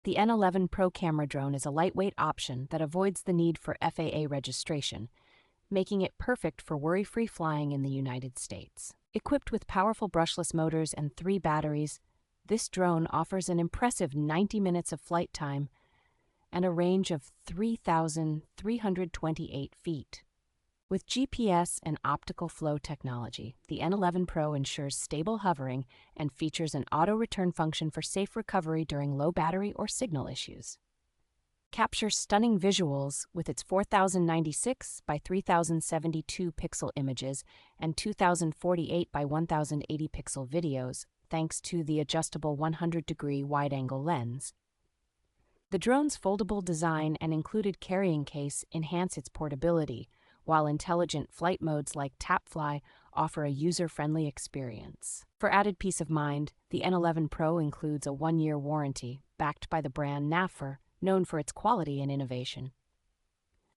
The N11 Pro Camera Drone is a lightweight option that avoids the need for FAA registration, making it perfect for worry-free flying in the United States. Equipped with powerful brushless motors and 3 batteries, this drone offers an impressive 90 minutes of flight time and a range of 3,328 feet. With GPS and optical flow technology, the N11 Pro ensures stable hovering and features an auto-return function for safe recovery during low battery or signal issues. Capture stunning visuals with its 4096 by 3072 pixel images and 2048 by 1080 pixel videos, thanks to the adjustable 100-degree wide-angle lens. The drone's foldable design and included carrying case enhance its portability, while intelligent flight modes like Tap Fly offer a user-friendly experience. For added peace of mind, the N11 Pro includes a 1-year warranty, backed by the brand NAFYRE, known for its quality and innovation.